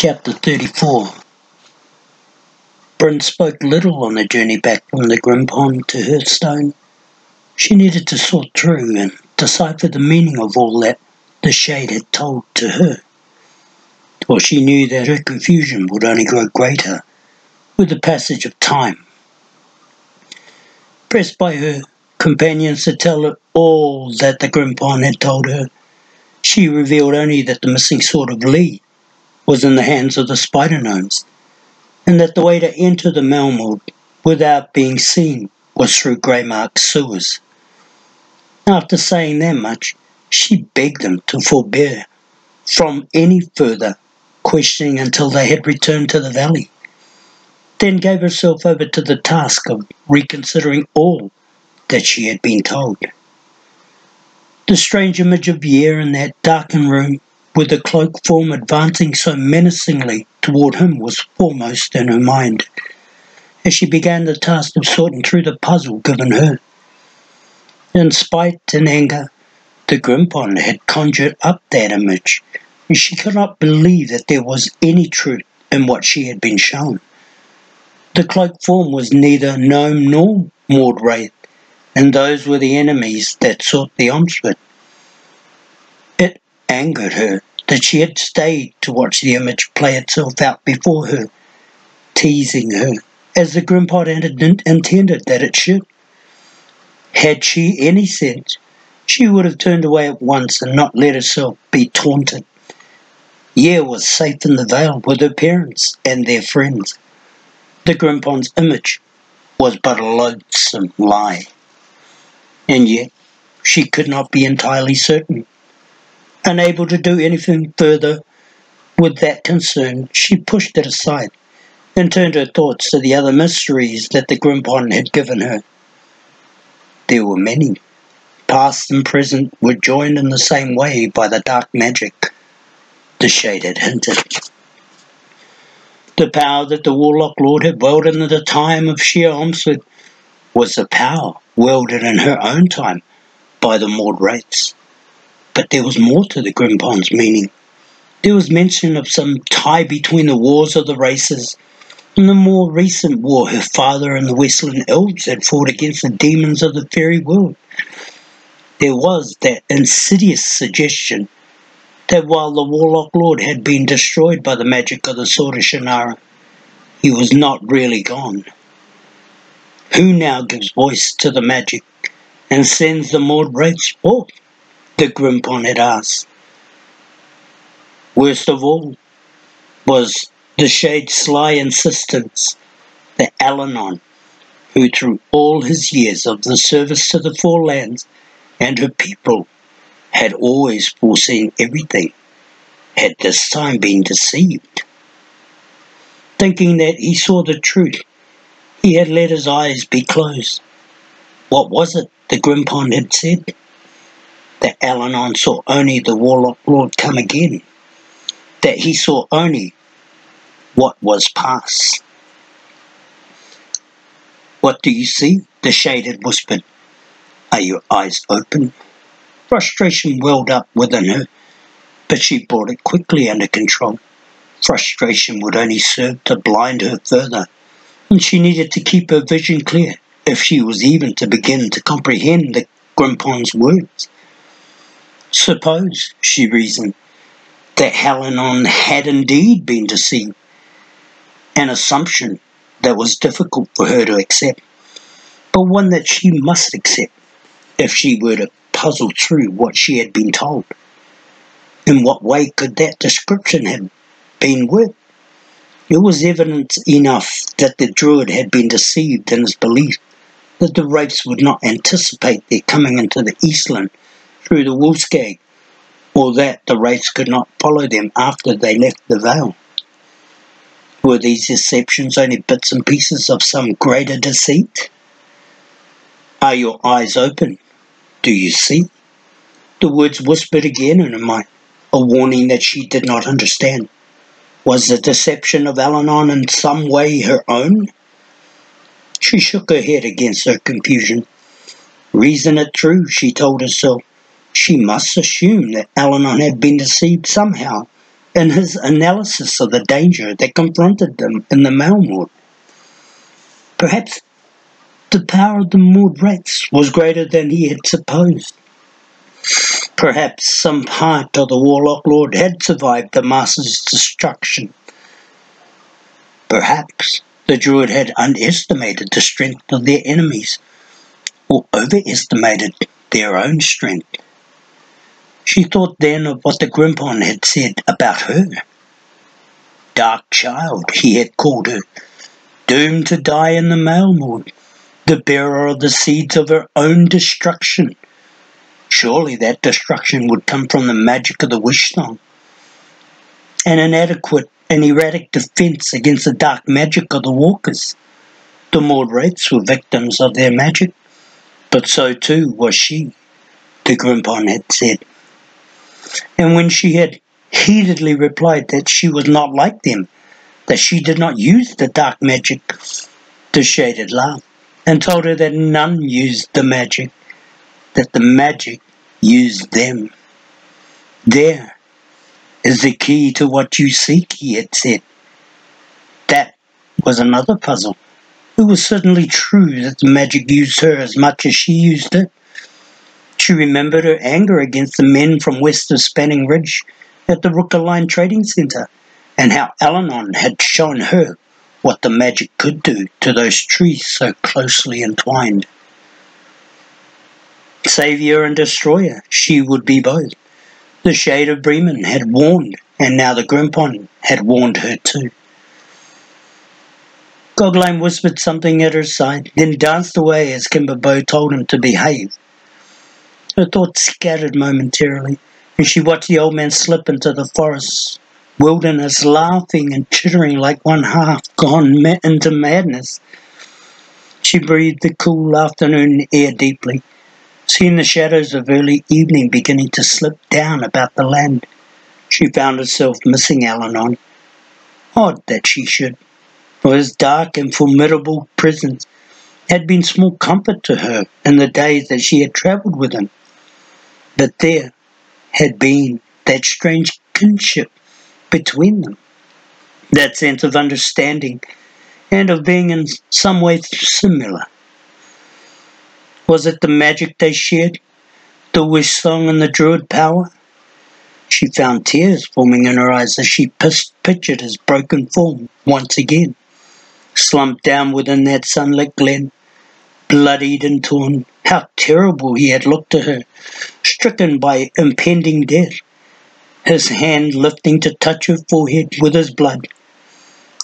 Chapter 34. Brin spoke little on the journey back from the Grimpond to her stone. She needed to sort through and decipher the meaning of all that the shade had told to her, for she knew that her confusion would only grow greater with the passage of time. Pressed by her companions to tell her all that the Grimpond had told her, she revealed only that the missing sword of Lee was in the hands of the spider gnomes, and that the way to enter the Malmord without being seen was through Greymark's sewers. After saying that much, she begged them to forbear from any further questioning until they had returned to the valley, then gave herself over to the task of reconsidering all that she had been told. The strange image of Yer in that darkened room, with the cloaked form advancing so menacingly toward him, was foremost in her mind as she began the task of sorting through the puzzle given her. In spite and anger, the Grimpond had conjured up that image, and she could not believe that there was any truth in what she had been shown. The cloaked form was neither gnome nor Maud Wraith, and those were the enemies that sought the onslaught. It angered her that she had stayed to watch the image play itself out before her, teasing her as the Grimpond had intended that it should. Had she any sense, she would have turned away at once and not let herself be taunted. Yer was safe in the vale with her parents and their friends. The Grimpond's image was but a loathsome lie, and yet she could not be entirely certain. Unable to do anything further with that concern, she pushed it aside and turned her thoughts to the other mysteries that the Grimpond had given her. There were many. Past and present were joined in the same way by the dark magic the shade had hinted. The power that the Warlock Lord had wielded in the time of sheer onslaught was the power wielded in her own time by the Maud Wraiths. But there was more to the Grimpond's meaning. There was mention of some tie between the wars of the races and the more recent war her father and the Westland Elves had fought against the demons of the fairy world. There was that insidious suggestion that while the Warlock Lord had been destroyed by the magic of the sword of Shannara, he was not really gone. Who now gives voice to the magic and sends the Maud Wraiths forth? The Grimpond had asked. Worst of all was the shade's sly insistence that Alanon, who through all his years of the service to the Four Lands and her people had always foreseen everything, had this time been deceived. Thinking that he saw the truth, he had let his eyes be closed. What was it the Grimpond had said? That Alanon saw only the Warlock Lord come again, that he saw only what was past. What do you see? The shade had whispered. Are your eyes open? Frustration welled up within her, but she brought it quickly under control. Frustration would only serve to blind her further, and she needed to keep her vision clear if she was even to begin to comprehend the Grimpond's words. Suppose, she reasoned, that Alanon had indeed been deceived, an assumption that was difficult for her to accept, but one that she must accept if she were to puzzle through what she had been told. In what way could that description have been worked? It was evidence enough that the Druid had been deceived in his belief that the Wraiths would not anticipate their coming into the Eastland through the Wolfskag, or that the Wraiths could not follow them after they left the Vale. Were these deceptions only bits and pieces of some greater deceit? Are your eyes open? Do you see? The words whispered again in her mind, a warning that she did not understand. Was the deception of Alanon in some way her own? She shook her head against her confusion. Reason it through, she told herself. She must assume that Alanon had been deceived somehow in his analysis of the danger that confronted them in the Malmord. Perhaps the power of the Maud rats was greater than he had supposed. Perhaps some part of the Warlock Lord had survived the Master's destruction. Perhaps the Druid had underestimated the strength of their enemies, or overestimated their own strength. She thought then of what the Grimpond had said about her. Dark child, he had called her, doomed to die in the Malmord, the bearer of the seeds of her own destruction. Surely that destruction would come from the magic of the Wishsong. An inadequate and erratic defense against the dark magic of the walkers. The Maud wraiths were victims of their magic, but so too was she, the Grimpond had said. And when she had heatedly replied that she was not like them, that she did not use the dark magic, the Shade had laughed and told her that none used the magic, that the magic used them. There is the key to what you seek, he had said. That was another puzzle. It was certainly true that the magic used her as much as she used it. She remembered her anger against the men from west of Spanning Ridge at the Rookaline Trading Centre, and how Alanon had shown her what the magic could do to those trees so closely entwined. Saviour and destroyer, she would be both. The Shade of Brin had warned, and now the Grimpond had warned her too. Gogline whispered something at her side, then danced away as Kimberbow told him to behave. Her thoughts scattered momentarily, and she watched the old man slip into the forest wilderness, laughing and chittering like one half gone into madness. She breathed the cool afternoon air deeply, seeing the shadows of early evening beginning to slip down about the land. She found herself missing Alanon. Odd that she should, for his dark and formidable presence had been small comfort to her in the days that she had travelled with him. But there had been that strange kinship between them, that sense of understanding and of being in some way similar. Was it the magic they shared, the Wishsong and the Druid power? She found tears forming in her eyes as she pictured his broken form once again, slumped down within that sunlit glen, bloodied and torn. How terrible he had looked to her, stricken by impending death, his hand lifting to touch her forehead with his blood.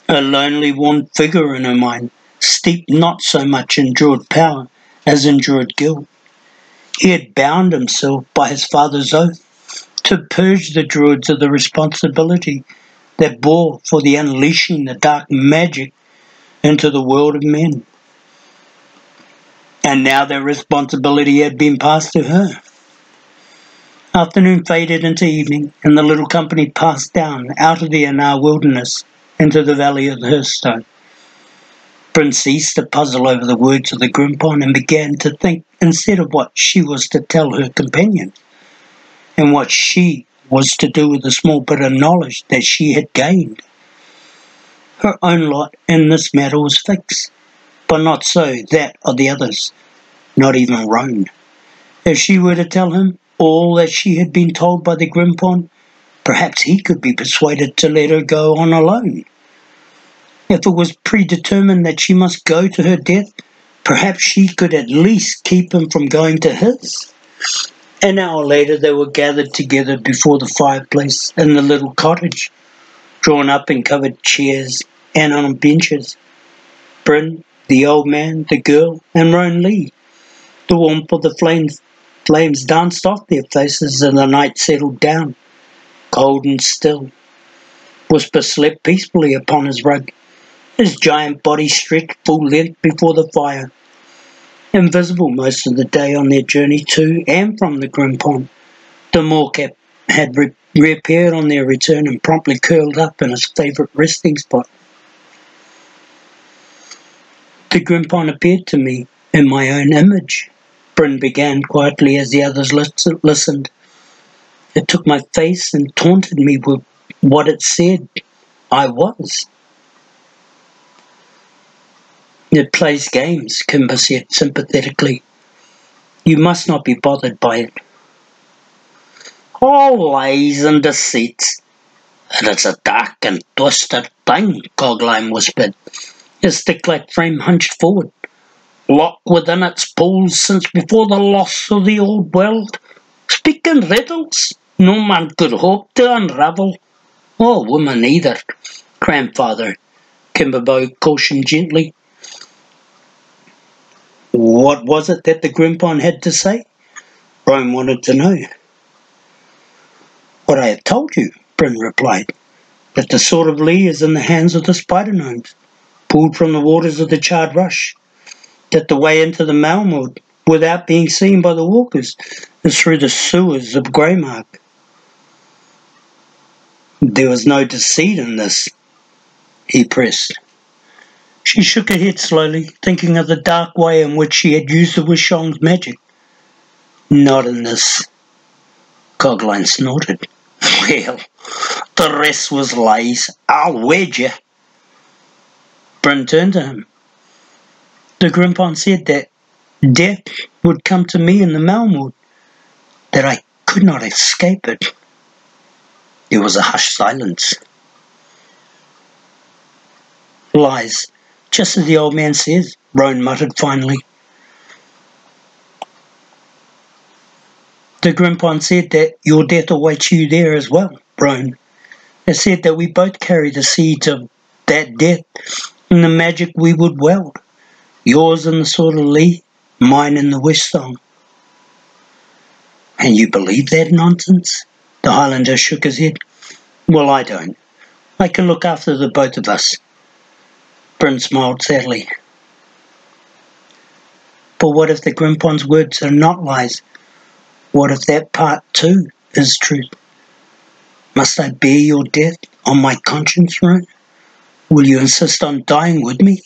A lonely, worn figure in her mind, steeped not so much in Druid power as in Druid guilt. He had bound himself by his father's oath to purge the Druids of the responsibility that bore for the unleashing the dark magic into the world of men. And now that responsibility had been passed to her. Afternoon faded into evening, and the little company passed down out of the Anar wilderness into the valley of the Hearthstone. Brin ceased to puzzle over the words of the Grimpond and began to think instead of what she was to tell her companion, and what she was to do with the small bit of knowledge that she had gained. Her own lot in this matter was fixed, but not so that of the others, not even Roan. If she were to tell him all that she had been told by the Grimpond, perhaps he could be persuaded to let her go on alone. If it was predetermined that she must go to her death, perhaps she could at least keep him from going to his. An hour later they were gathered together before the fireplace in the little cottage, drawn up in covered chairs and on benches. Brin, the old man, the girl, and Roan Lee. The warmth of the flames danced off their faces and the night settled down, cold and still. Whisper slept peacefully upon his rug, his giant body stretched full length before the fire. Invisible most of the day on their journey to and from the Grimpond, the moorcap had reappeared on their return and promptly curled up in his favourite resting spot. The Grimpond appeared to me in my own image, Brin began quietly as the others listened. It took my face and taunted me with what it said I was. It plays games, Kimber said sympathetically. You must not be bothered by it. All lies and deceits. It is a dark and twisted thing, Cogline whispered, his stick-like frame hunched forward. Locked within its poles since before the loss of the old world. Speaking riddles, no man could hope to unravel. Or woman either, grandfather, Kimberbow cautioned gently. What was it that the Grimpond had to say? Rome wanted to know. What I have told you, Brin replied, that the sword of Lee is in the hands of the spider gnomes, pulled from the waters of the charred rush, that the way into the Malmwood, without being seen by the walkers, is through the sewers of Greymark. There was no deceit in this, he pressed. She shook her head slowly, thinking of the dark way in which she had used the Wishsong's magic. Not in this, Cogline snorted. Well, the rest was lies, I'll wager. Brin turned to him. The Grimpond said that death would come to me in the Malmwood, that I could not escape it. There was a hushed silence. Lies, just as the old man says, Roan muttered finally. The Grimpond said that your death awaits you there as well, Roan. It said that we both carry the seeds of that death and the magic we would weld. Yours in the sword of Lee, mine in the Wishsong. And you believe that nonsense? The Highlander shook his head. Well, I don't. I can look after the both of us. Brin smiled sadly. But what if the Grimpond's words are not lies? What if that part too is truth? Must I bear your death on my conscience, Roan? Will you insist on dying with me?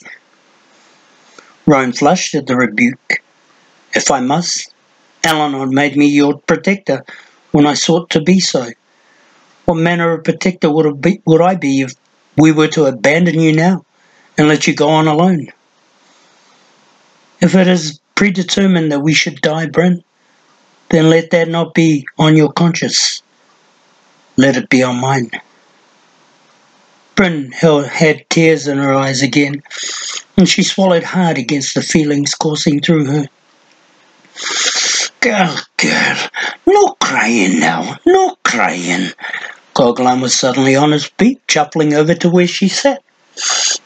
Roan flushed at the rebuke. If I must, Eleanor made me your protector when I sought to be so. What manner of protector would I be if we were to abandon you now and let you go on alone? If it is predetermined that we should die, Brin, then let that not be on your conscience. Let it be on mine. Brin had tears in her eyes again, and she swallowed hard against the feelings coursing through her. Girl, no crying now, no crying. Cogline was suddenly on his feet, shuffling over to where she sat.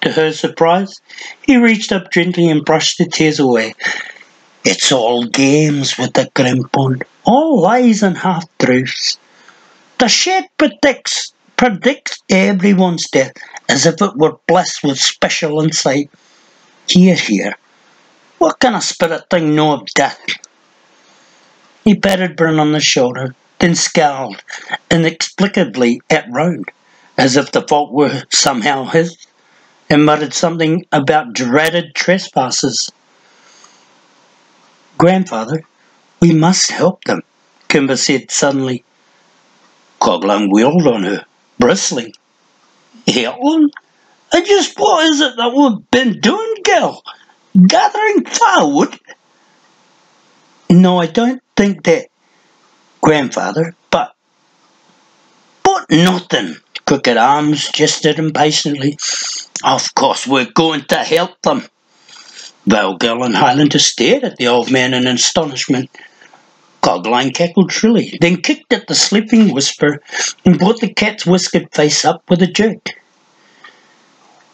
To her surprise, he reached up gently and brushed the tears away. It's all games with the Grimpond, all lies and half-truths. The shed predicts everyone's death as if it were blessed with special insight. Here, what can a spirit thing know of death? He patted Brin on the shoulder, then scowled inexplicably at Roan, as if the fault were somehow his, and muttered something about dreaded trespassers. Grandfather, we must help them, Kimber said suddenly. Cogline wheeled on her, bristling. Help them? And just what is it that we've been doing, girl? Gathering firewood? No, I don't think that, Grandfather, but nothing, Crooked Arms gestured impatiently. Of course we're going to help them. Valgirl and Highlander stared at the old man in astonishment. Cogline cackled shrilly, then kicked at the sleeping Whisper and brought the cat's whiskered face up with a jerk.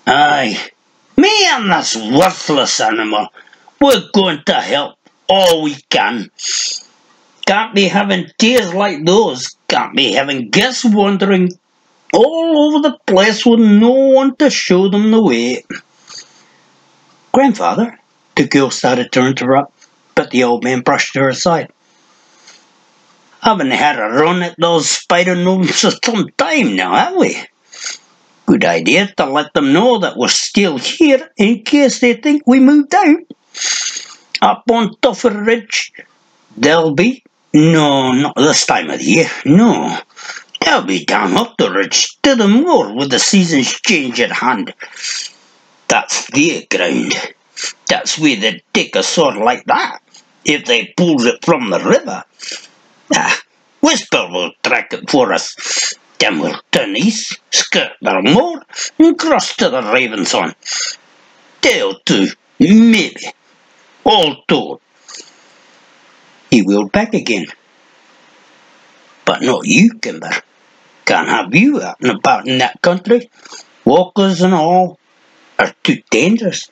Aye, me and this worthless animal, we're going to help all we can. Can't be having tears like those, can't be having guests wandering all over the place with no one to show them the way. Grandfather, the girl started to interrupt, but the old man brushed her aside. Haven't had a run at those spider gnomes for some time now, have we? Good idea to let them know that we're still here in case they think we moved out. Up on Tuffer Ridge, they'll be. No, not this time of the year, no. They'll I'll be down up the ridge to the moor with the season's change at hand. That's their ground. That's where they'd take a sword like that, if they pulled it from the river. Whisper will track it for us. Then we'll turn east, skirt the moor, and cross to the Ravensong. Day or two, maybe. All told. He wheeled back again. But not you, Kimber. Can't have you out and about in that country. Walkers and all are too dangerous.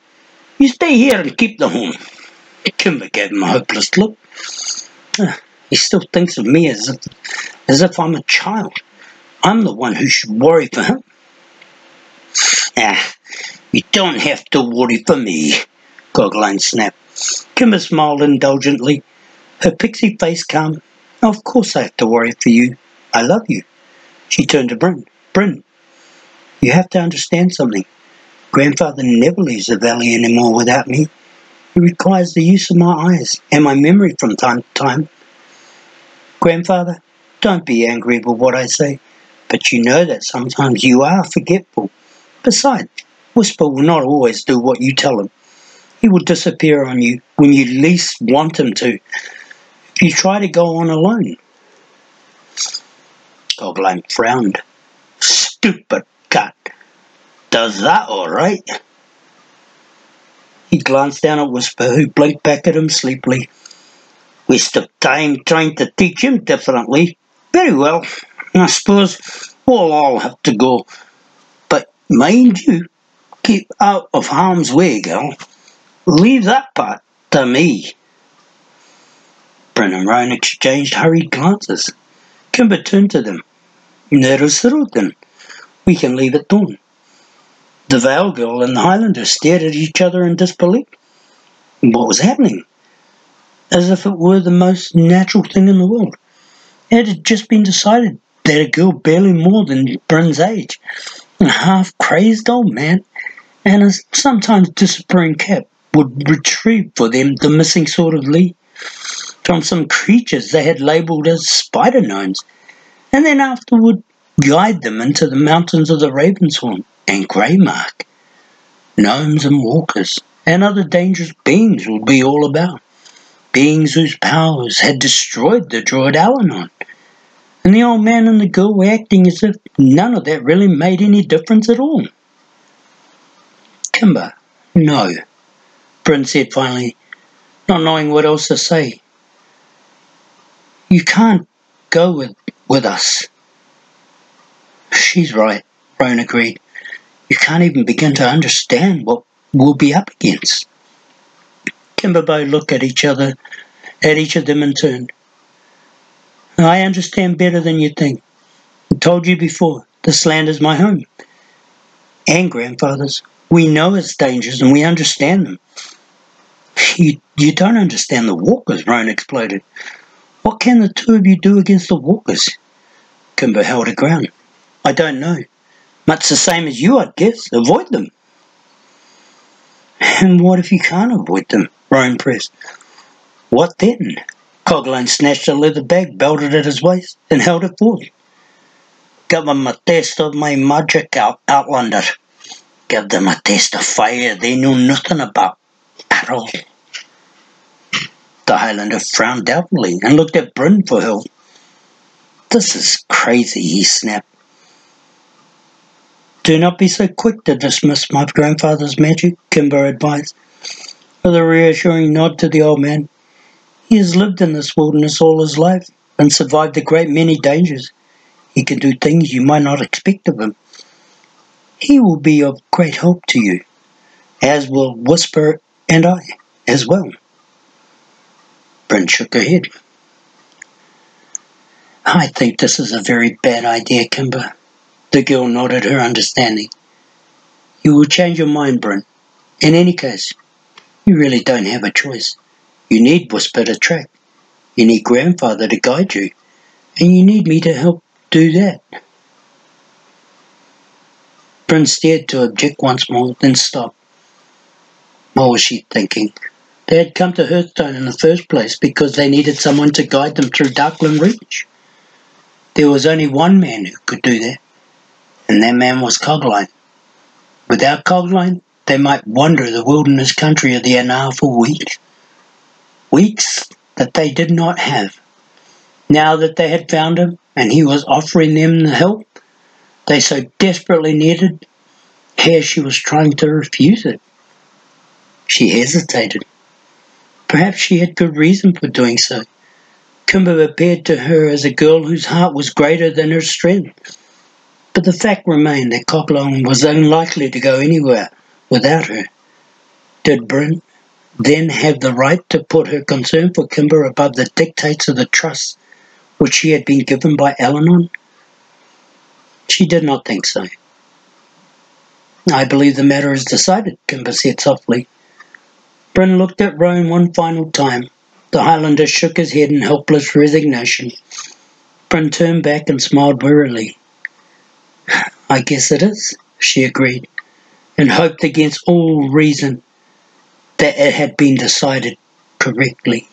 You stay here and keep the home. Kimber gave him a hopeless look. He still thinks of me as if I'm a child. I'm the one who should worry for him. You don't have to worry for me, Gogline snapped. Kimber smiled indulgently, her pixie face calm. Of course I have to worry for you. I love you. She turned to Brin. Brin, you have to understand something. Grandfather never leaves the valley anymore without me. He requires the use of my eyes and my memory from time to time. Grandfather, don't be angry with what I say, but you know that sometimes you are forgetful. Besides, Whisper will not always do what you tell him. He will disappear on you when you least want him to. If you try to go on alone. Gogline frowned. Stupid cat. Does that all right? He glanced down at Whisper, who blinked back at him sleepily. Waste of time trying to teach him differently. Very well. I suppose we'll all have to go. But mind you, keep out of harm's way, girl. Leave that part to me. Brin and Rowan exchanged hurried glances. Kimber turned to them. That is settled then. We can leave at dawn. The Vale girl and the Highlander stared at each other in disbelief. What was happening? As if it were the most natural thing in the world. It had just been decided that a girl barely more than Brin's age, a half-crazed old man, and a sometimes disappearing cat would retrieve for them the missing sword of Lee from some creatures they had labelled as spider gnomes, and then afterward guide them into the mountains of the Ravensong and Greymark. Gnomes and walkers and other dangerous beings would be all about, beings whose powers had destroyed the druid Alanon, and the old man and the girl were acting as if none of that really made any difference at all. Kimber, no, Brin said finally, not knowing what else to say. You can't go with us. She's right, Rowan agreed. You can't even begin to understand what we'll be up against. Kimberbow looked at each of them in turn. I understand better than you think. I told you before, this land is my home. And grandfather's. We know its dangers and we understand them. You don't understand the walkers, Rowan exploded. What can the two of you do against the walkers? Kimber held her ground. I don't know. Much the same as you, I'd guess. Avoid them. And what if you can't avoid them? Rowan pressed. What then? Cogline snatched a leather bag, belted at his waist, and held it forth. Give them a taste of my magic, Outlander. Give them a taste of fire they know nothing about at all. The Highlander frowned doubtfully and looked at Brin for help. This is crazy, he snapped. Do not be so quick to dismiss my grandfather's magic, Kimber advised, with a reassuring nod to the old man. He has lived in this wilderness all his life and survived a great many dangers. He can do things you might not expect of him. He will be of great help to you, as will Whisper and I as well. Brin shook her head. I think this is a very bad idea, Kimber. The girl nodded her understanding. You will change your mind, Brin. In any case, you really don't have a choice. You need Whisper to track. You need Grandfather to guide you. And you need me to help do that. Brin stared to object once more, then stopped. What was she thinking? They had come to Hearthstone in the first place because they needed someone to guide them through Darkland Reach. There was only one man who could do that, and that man was Cogline. Without Cogline, they might wander the wilderness country of the Anar for weeks. Weeks that they did not have. Now that they had found him, and he was offering them the help they so desperately needed, here she was trying to refuse it. She hesitated. Perhaps she had good reason for doing so. Kimber appeared to her as a girl whose heart was greater than her strength. But the fact remained that Coughlin was unlikely to go anywhere without her. Did Brin then have the right to put her concern for Kimber above the dictates of the trust which she had been given by Eleanor? She did not think so. I believe the matter is decided, Kimber said softly. Brin looked at Rowan one final time. The Highlander shook his head in helpless resignation. Brin turned back and smiled wearily. I guess it is, she agreed, and hoped against all reason that it had been decided correctly.